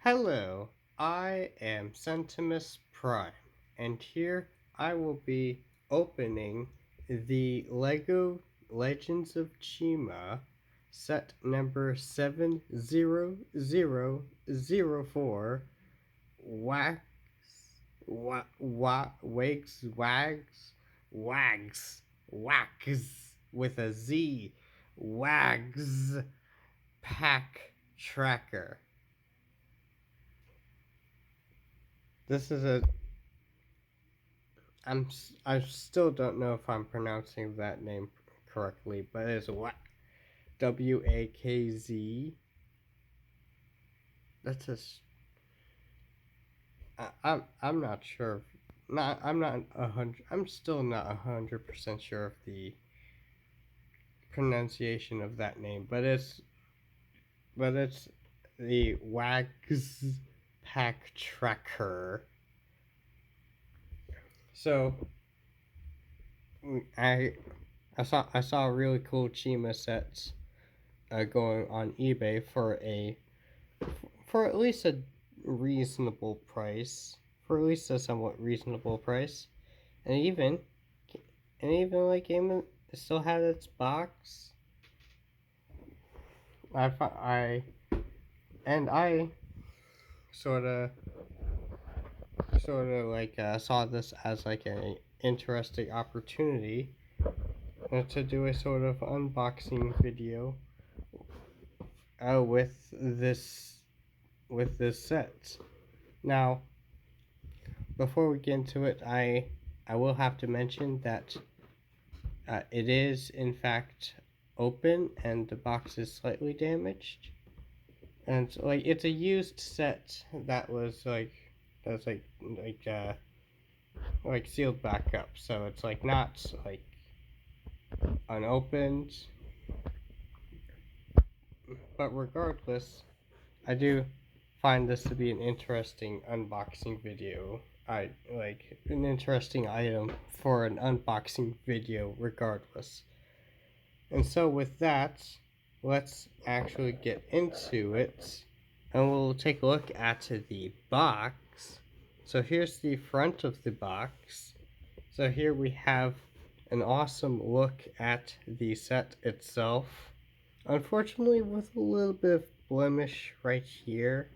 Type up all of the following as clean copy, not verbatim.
Hello, I am Centimus Prime, and here I will be opening the LEGO Legends of Chima set number 70004 Wax Wags with a Z Wags Pack Tracker. This is a I still don't know if I'm pronouncing that name correctly, but it's Wakz. That's a. I'm not sure. Not I'm not 100. I'm still not 100% sure of the pronunciation of that name, but it's the Wags Pack Tracker. So I I saw really cool Chima sets going on eBay for at least a reasonable price, for at least a somewhat reasonable price, and even like game still had its box. I and I sort of like saw this as like an interesting opportunity to do a sort of unboxing video with this set. Now, before we get into it, I will have to mention that it is in fact open and the box is slightly damaged, and like it's a used set that was like sealed back up, so it's like not like unopened. But regardless, I do find this to be an interesting unboxing video. I like an interesting item for an unboxing video regardless. And so with that, let's actually get into it and we'll take a look at the box. So here's the front of the box. So here we have an awesome look at the set itself. Unfortunately, with a little bit of blemish right here,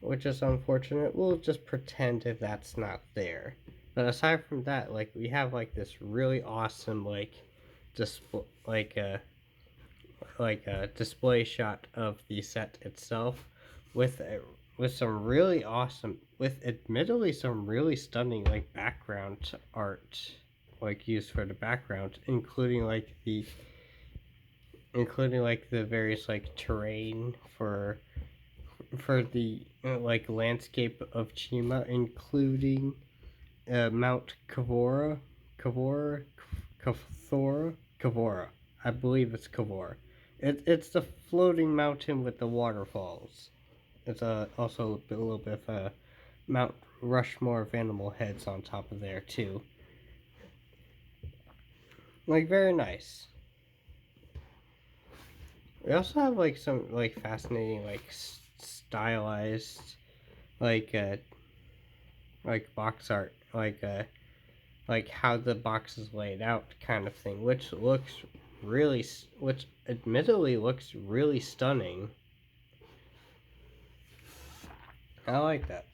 which is unfortunate. We'll just pretend that that's not there. But aside from that, like we have like this really awesome display, like a display shot of the set itself, with some really awesome, with admittedly some really stunning like background art, like used for the background, including like the various like terrain for the like landscape of Chima, including Mount Kavora. I believe it's Kavora. It's the floating mountain with the waterfalls. It's also a little bit of a Mount Rushmore of animal heads on top of there too. Like very nice. We also have like some like fascinating like stylized like box art, like how the box is laid out kind of thing, which admittedly looks really stunning. I like that.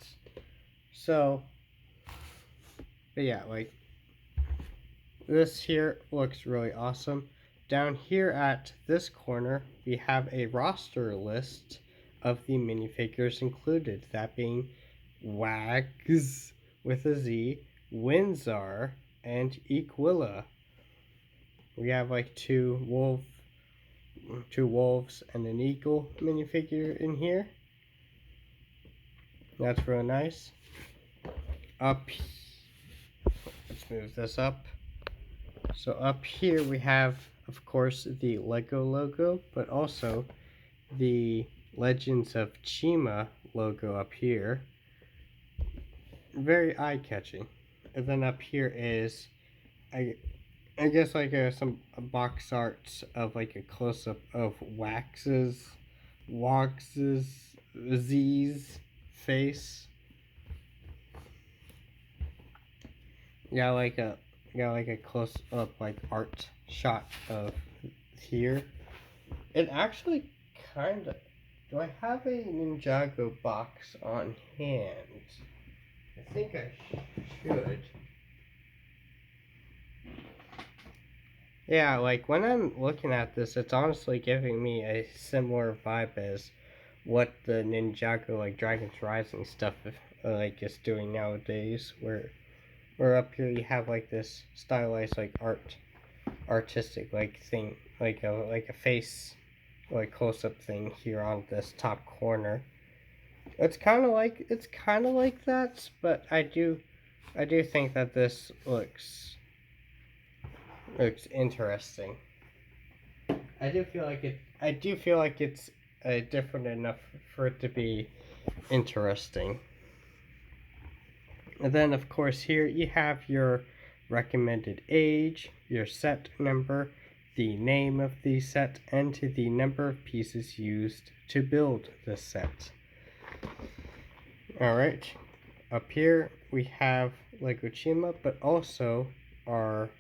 So, but yeah, like this here looks really awesome. Down here at this corner, we have a roster list of the minifigures included, that being Wags with a Z, Windsor, and Equilla. We have like two wolves and an eagle minifigure in here. That's real nice. Let's move this up. So up here we have, of course, the Lego logo, but also the Legends of Chima logo up here. Very eye-catching. And then up here is, I guess like some box art of like a close-up of Wax's, Z's. face. Got like a close up like art shot of here. It actually kind of. Do I have a Ninjago box on hand? I think I should. Yeah, like when I'm looking at this, it's honestly giving me a similar vibe as what the Ninjago like Dragon's Rising stuff like is doing nowadays. Where up here you have like this stylized like artistic like thing, like a face, like close up thing here on this top corner. It's kind of like that, but I do think that this looks interesting. I do feel like it's different enough for it to be interesting. And then of course here you have your recommended age, your set number, the name of the set, and the number of pieces used to build the set. Alright, up here we have Lego Chima, but also our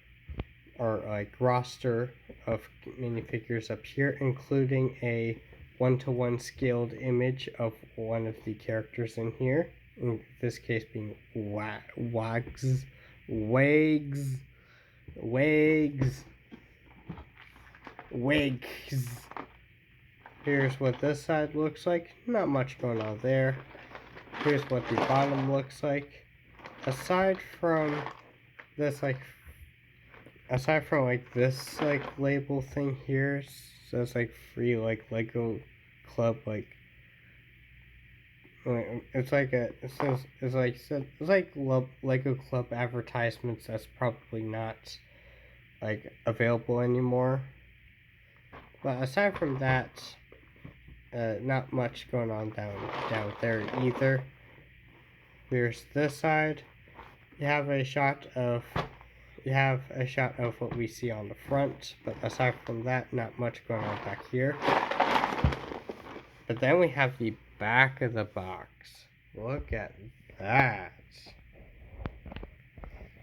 like roster of minifigures up here, including a 1-to-1 scaled image of one of the characters in here. In this case being Wakz. Here's what this side looks like. Not much going on there. Here's what the bottom looks like. Aside from this this like label thing here, says like free like Lego Club like it's like Lego Club advertisements that's probably not like available anymore. But aside from that, not much going on down there either. Here's this side. You have a shot of what we see on the front, but aside from that, not much going on back here. But then we have the back of the box. Look at that.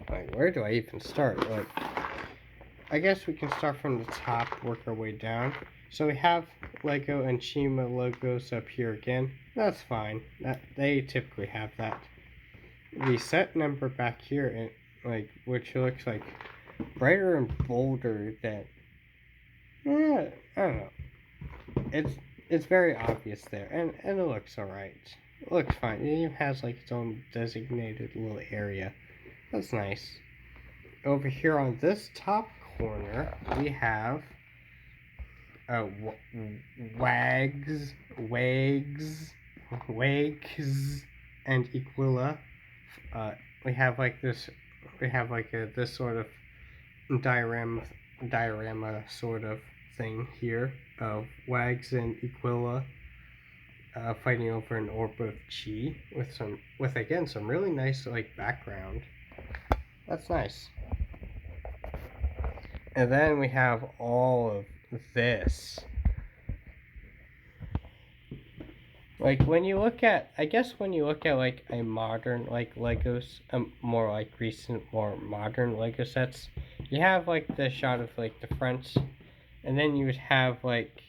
Like, where do I even start? Like, I guess we can start from the top, work our way down. So we have Lego and Chima logos up here again. That's fine. They typically have that. The set number back here, and like, which looks like brighter and bolder than. I don't know. It's very obvious there, and it looks alright. It looks fine. It even has like its own designated little area. That's nice. Over here on this top corner, we have Wakz, and Equila. We have this sort of diorama sort of thing here of Wakz and Equila fighting over an orb of chi with again some really nice like background. That's nice. And then we have all of this. Like when you look at like a modern like Legos, more like recent, more modern Lego sets, you have like the shot of like the front, and then you would have like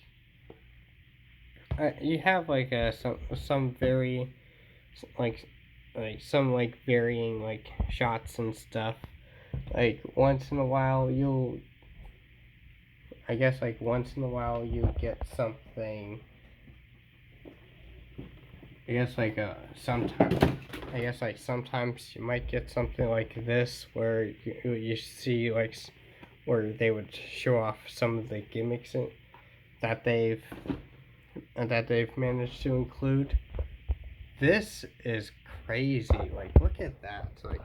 some very some like varying like shots and stuff. Like once in a while you get something. Sometimes you might get something like this where you see like where they would show off some of the gimmicks that they've managed to include. This is crazy. Like, look at that. Like,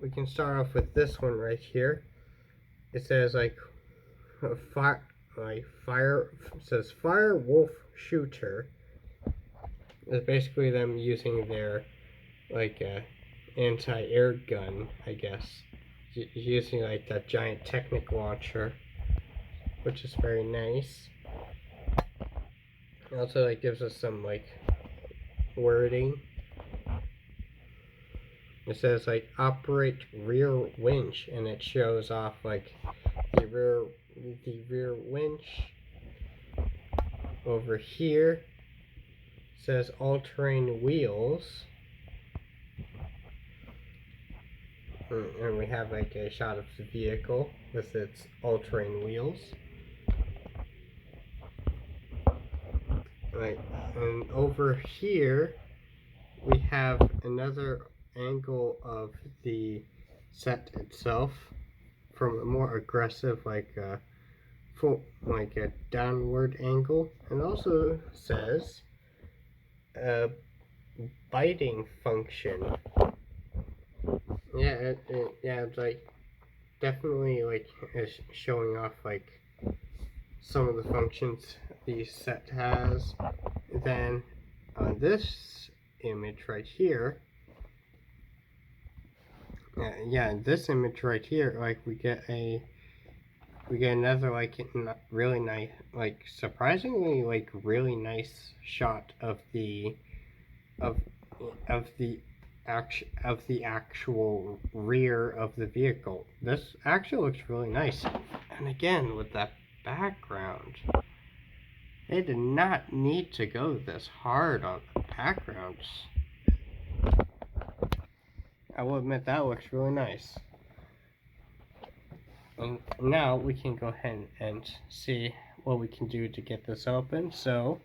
we can start off with this one right here. It says like fire. It says Fire Wolf Shooter. It's basically them using their like anti-air gun, I guess, using like that giant Technic launcher, which is very nice. It also like gives us some like wording. It says like operate rear winch, and it shows off like the rear winch. Over here it says all-terrain wheels, and we have like a shot of the vehicle with its all-terrain wheels. Right, and over here we have another angle of the set itself from a more aggressive, like a downward angle, and also says biting function. Yeah, it's like definitely like is showing off like some of the functions the set has. Then on this image right here, this image right here, like we get another like really nice, like surprisingly like really nice shot of the actual rear of the vehicle. This actually looks really nice, and again with that background, they did not need to go this hard on the backgrounds. I will admit that looks really nice. And now we can go ahead and see what we can do to get this open. So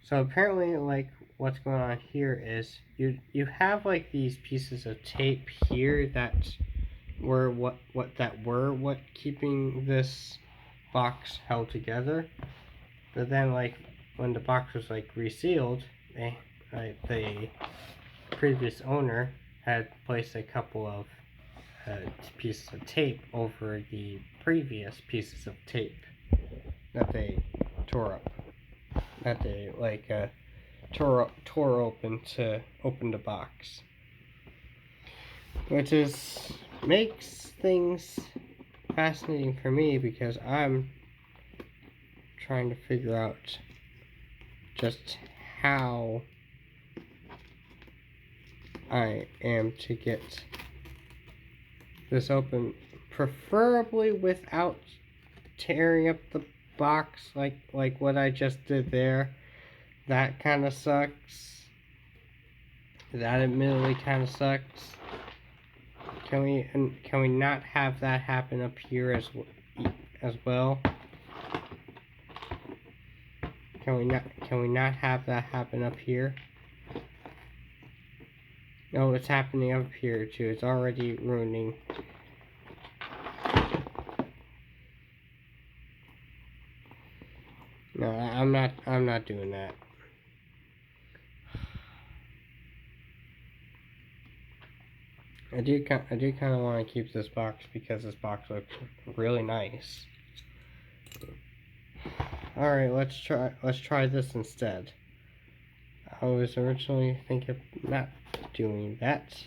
apparently, like, what's going on here is you have like these pieces of tape here that were what keeping this box held together. But then, like, when the box was like resealed, the previous owner had placed a couple of pieces of tape over the previous pieces of tape that they tore up, that they like tore open to open the box, which makes things fascinating for me, because I'm trying to figure out just how I am to get this open, preferably without tearing up the box like what I just did there. That kind of sucks. That admittedly kind of sucks. Can we not have that happen up here as well? Can we not have that happen up here? No, it's happening up here too. It's already ruining. No, I'm not doing that. I do kind of want to keep this box, because this box looks really nice. All right, let's try this instead. I was originally thinking of not doing that,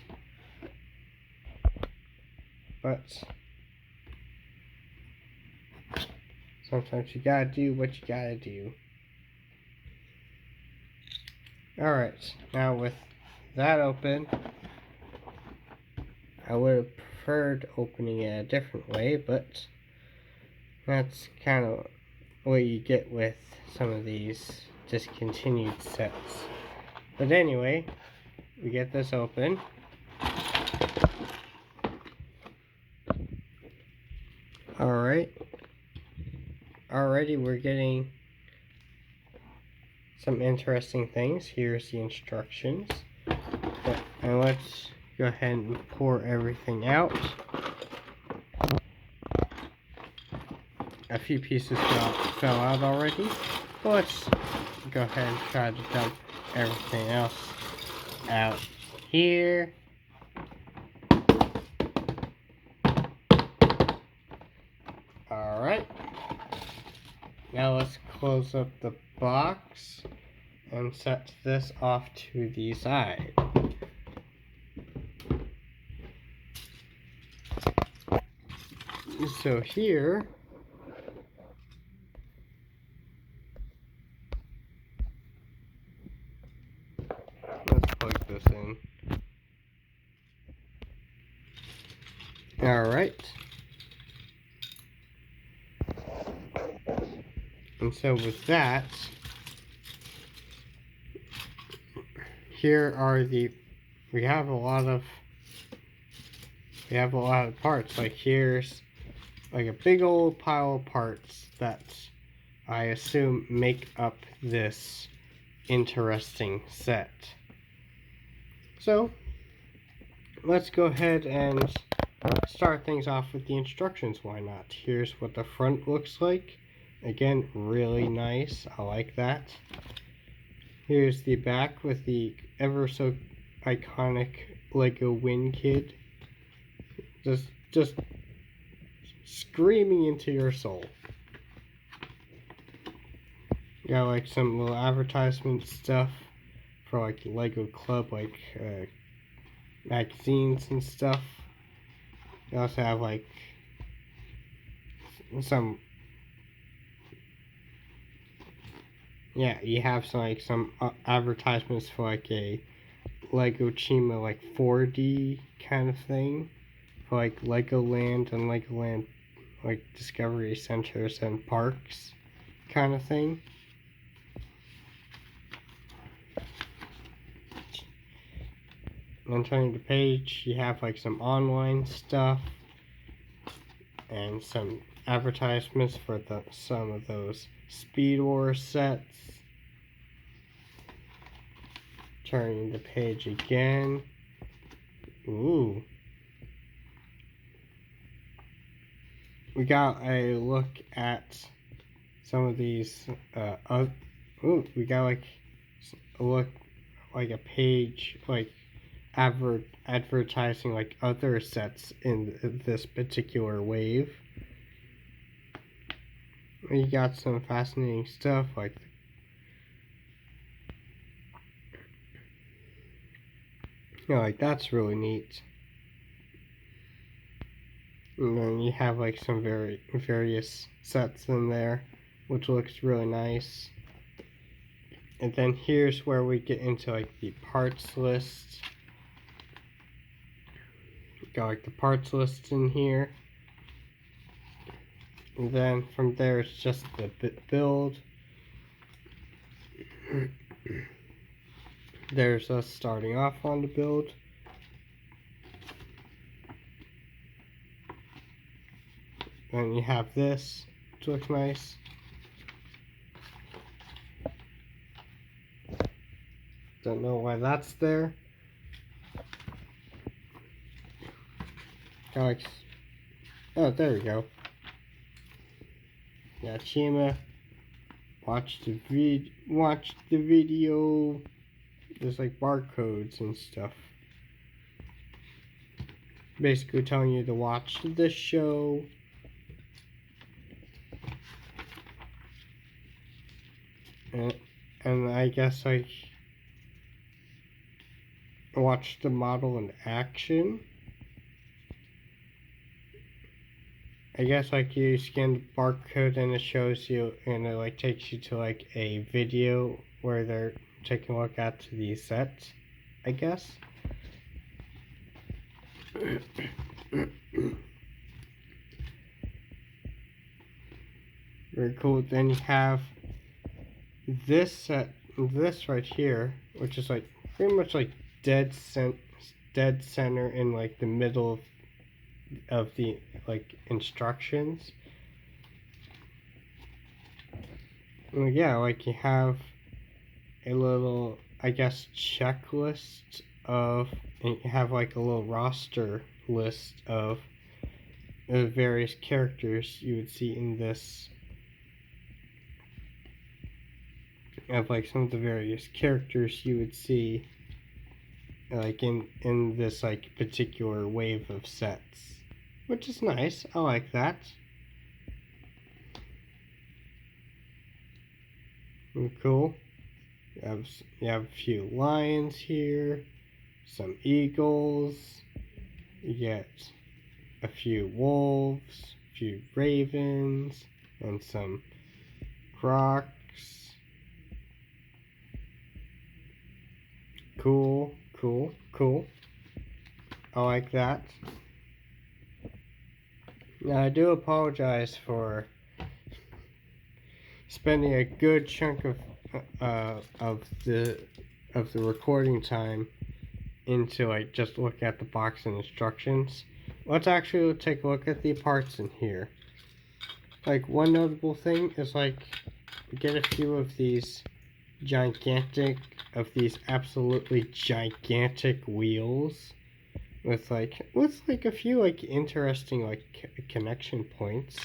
but sometimes you gotta do what you gotta do. Alright, now with that open, I would have preferred opening it a different way, but that's kind of what you get with some of these discontinued sets. But anyway, we get this open. Alright. Already we're getting some interesting things. Here's the instructions. And let's go ahead and pour everything out. A few pieces fell out already. But let's go ahead and try to dump everything else out here. Alright. Now let's close up the box and set this off to the side. So here, goes in. Alright. And so with that, here are we have a lot of parts. Like here's like a big old pile of parts that I assume make up this interesting set. So let's go ahead and start things off with the instructions. Why not? Here's what the front looks like. Again, really nice. I like that. Here's the back with the ever so iconic Lego Win Kid. Just screaming into your soul. Got like some little advertisement stuff for like Lego Club, like magazines and stuff. You also have like some, yeah, you have some advertisements for like a Lego Chima like 4D kind of thing for like Legoland and Legoland like Discovery Centers and parks kind of thing. And turning the page, you have like some online stuff and some advertisements for some of those Speed Wars sets. Turning the page again. Ooh. We got a look at some of these. We got like a look, like a page, like advertising like other sets in this particular wave. We got some fascinating stuff like like that's really neat. And then you have like some various sets in there, which looks really nice. And then here's where we get into like the parts list. Got like the parts list in here. And then from there it's just the build. There's us starting off on the build. And you have this, which looks nice. Don't know why that's there. Alex. Oh, there we go. Yeah, Chima. Watch the video. There's like barcodes and stuff. Basically telling you to watch the show. And I guess like watch the model in action. I guess like you scan the barcode and it shows you, and it like takes you to like a video where they're taking a look at the sets, I guess. Very cool. Then you have this set, this right here, which is like pretty much like dead center in like the middle of the like instructions. Well, yeah, like you have a little, I guess, checklist of, and you have like a little roster list of the various characters you would see in this, of like some of the various characters you would see like in this like particular wave of sets, which is nice. I like that. Cool. You have a few lions here, some eagles, you get a few wolves, a few ravens, and some crocs. Cool, Cool, cool. I like that. Now, I do apologize for spending a good chunk of the recording time into like just look at the box and instructions. Let's actually take a look at the parts in here. Like, one notable thing is like get a few of these absolutely gigantic wheels with like a few like interesting like connection points.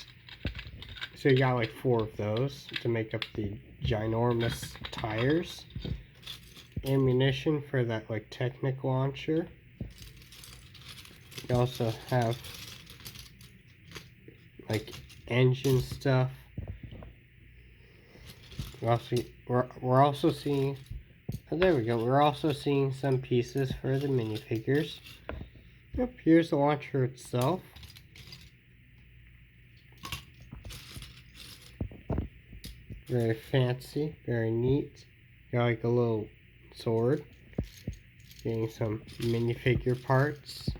So you got like 4 of those to make up the ginormous tires. Ammunition for that like Technic launcher. You also have like engine stuff. We're also seeing, oh, there we go. We're also seeing some pieces for the minifigures. Yep, here's the launcher itself. Very fancy, very neat. Got like a little sword. Getting some minifigure parts.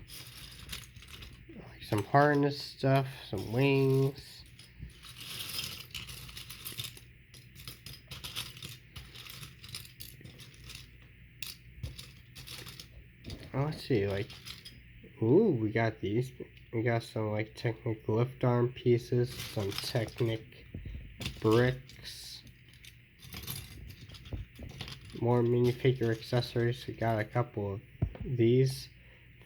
Like some harness stuff, some wings. Oh, let's see, like, ooh, we got these. We got some like Technic lift arm pieces, some Technic bricks, more minifigure accessories. We got a couple of these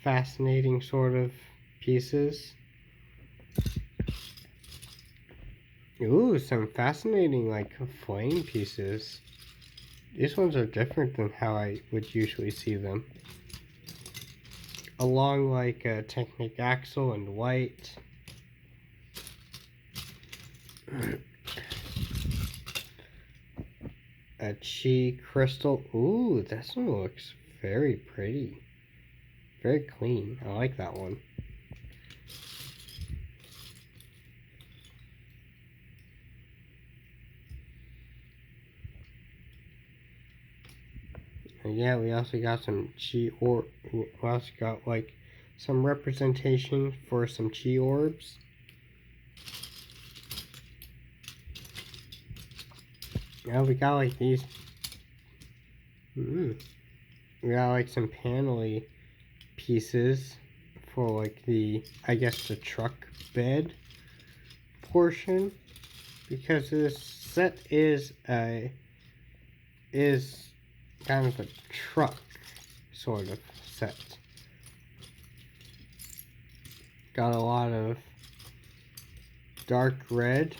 fascinating sort of pieces. Ooh, some fascinating like flame pieces. These ones are different than how I would usually see them. Along like a Technic axle in white. A Chi crystal. Ooh, this one looks very pretty. Very clean. I like that one. And yeah, we also got some Chi we also got like some representation for some Chi orbs. Yeah, we got like these. We got like some panel-y pieces for like the, I guess, the truck bed portion, because this set is kind of a truck sort of set. Got a lot of dark red.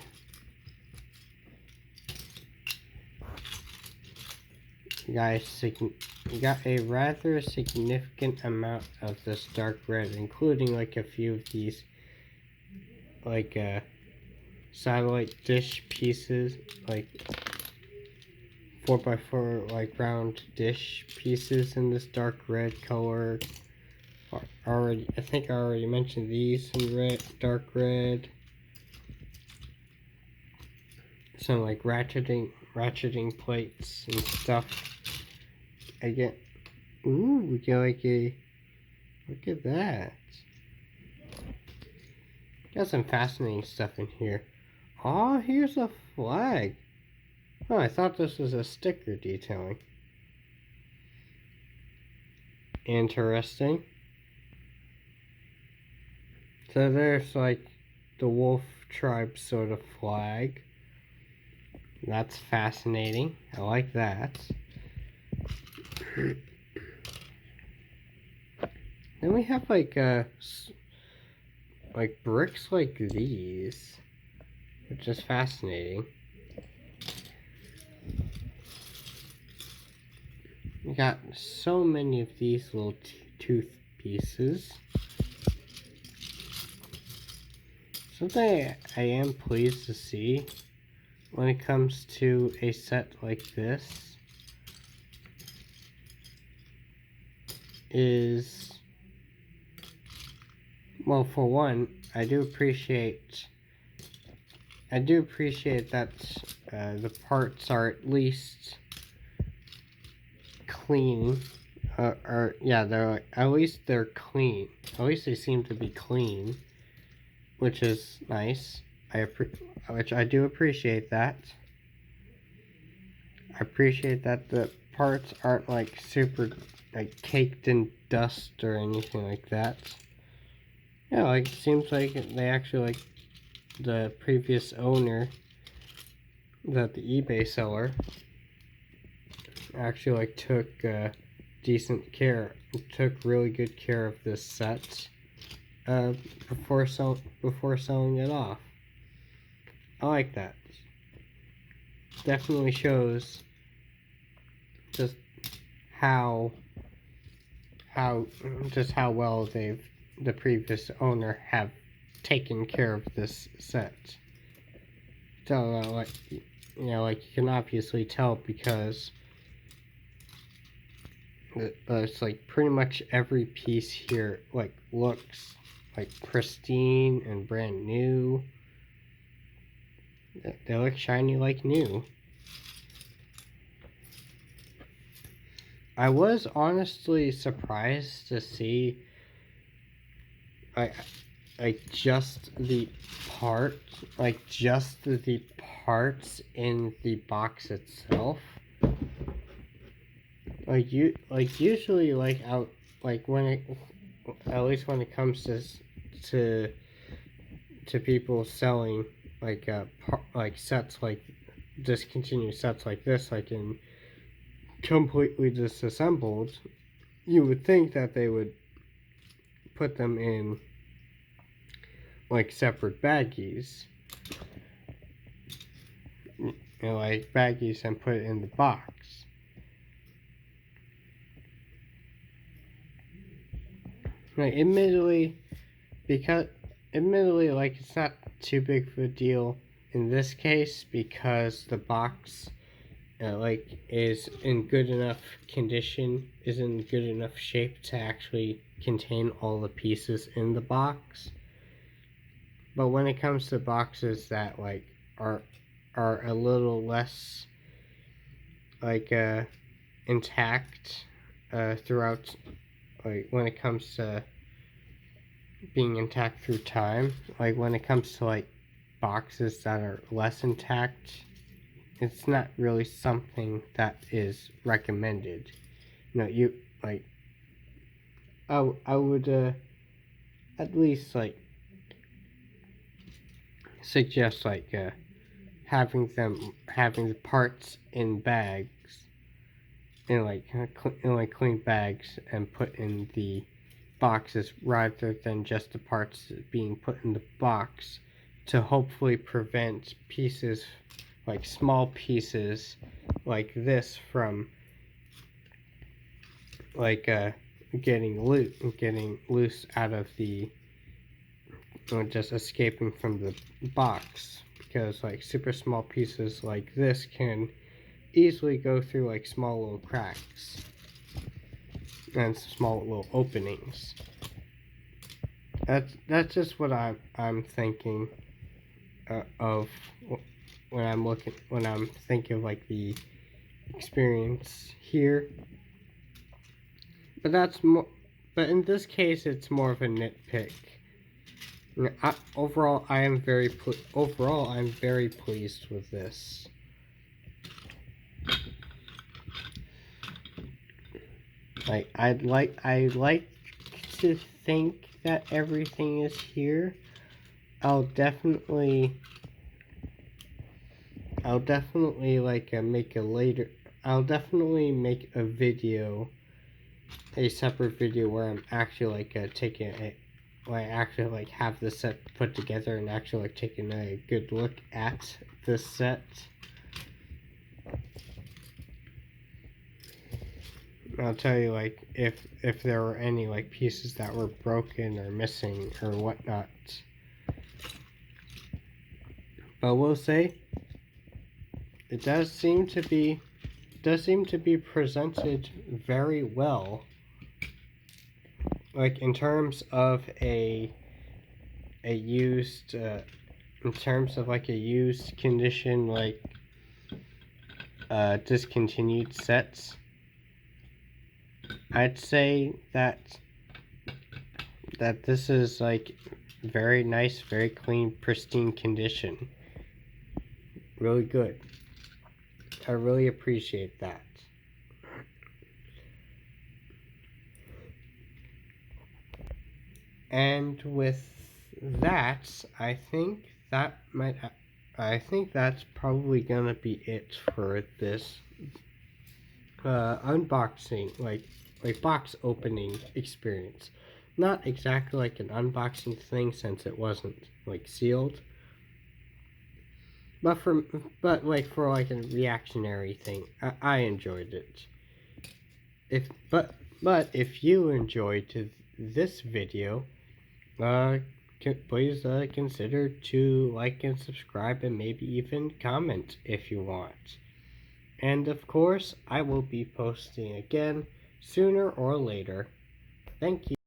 You got a rather significant amount of this dark red, including like a few of these like satellite dish pieces, like 4x4 like round dish pieces in this dark red color. I think I already mentioned these in red, dark red. Some like ratcheting plates and stuff. Ooh, we get like look at that. Got some fascinating stuff in here. Oh, here's a flag. Oh, I thought this was a sticker detailing. Interesting. So there's like the wolf tribe sort of flag. That's fascinating. I like that. Then we have like bricks like these, which is fascinating. We got so many of these little tooth pieces. Something I am pleased to see when it comes to a set like this is, well, for one, I do appreciate that the parts are at least clean. or yeah, they're like, at least they're clean. At least they seem to be clean, which is nice. Which I do appreciate that. I appreciate that the parts aren't like super like caked in dust or anything like that. Yeah, like it seems like they actually like the previous owner, that the eBay seller actually like took decent care, took really good care of this set before selling it off. I like that. Definitely shows just how how well the previous owner have taken care of this set. So like like you can obviously tell because it's like pretty much every piece here like looks like pristine and brand new. They look shiny like new. I was honestly surprised to see like just the parts in the box itself. Usually out when it, at least when it comes to people selling sets like discontinued sets like this, like in completely disassembled, you would think that they would put them in like separate baggies, like baggies, and put it in the box. Like admittedly, like it's not too big of a deal in this case because the box is in good enough condition, is in good enough shape to actually contain all the pieces in the box. But when it comes to boxes that like are a little less like intact throughout, like when it comes to being intact through time, like when it comes to like boxes that are less intact, it's not really something that is recommended. You like I would at least like suggest like having the parts in bags, in clean bags, and put in the boxes rather than just the parts being put in the box, to hopefully prevent pieces, like small pieces like this, from like getting loose out of the, just escaping from the box, because like super small pieces like this can easily go through like small little cracks and small little openings. That's just what I'm thinking of when I'm thinking of like the experience here. But in this case, it's more of a nitpick. Overall, I'm very pleased with this. Like I like to think that everything is here. I'll definitely like make a later. I'll definitely make a video, a separate video where I'm actually like taking a, where I actually like have the set put together and actually like taking a good look at this set. I'll tell you like if there were any like pieces that were broken or missing or whatnot. But we'll say it does seem to be presented very well. Like in terms of a used in terms of like a used condition, like discontinued sets, I'd say that this is like very nice, very clean, pristine condition. Really good. I really appreciate that. And with that, I think that's probably gonna be it for this unboxing, like box opening experience. Not exactly like an unboxing thing since it wasn't like sealed, but for like a reactionary thing. I enjoyed it. But if you enjoyed this video, please consider to like and subscribe and maybe even comment if you want. And of course, I will be posting again sooner or later. Thank you.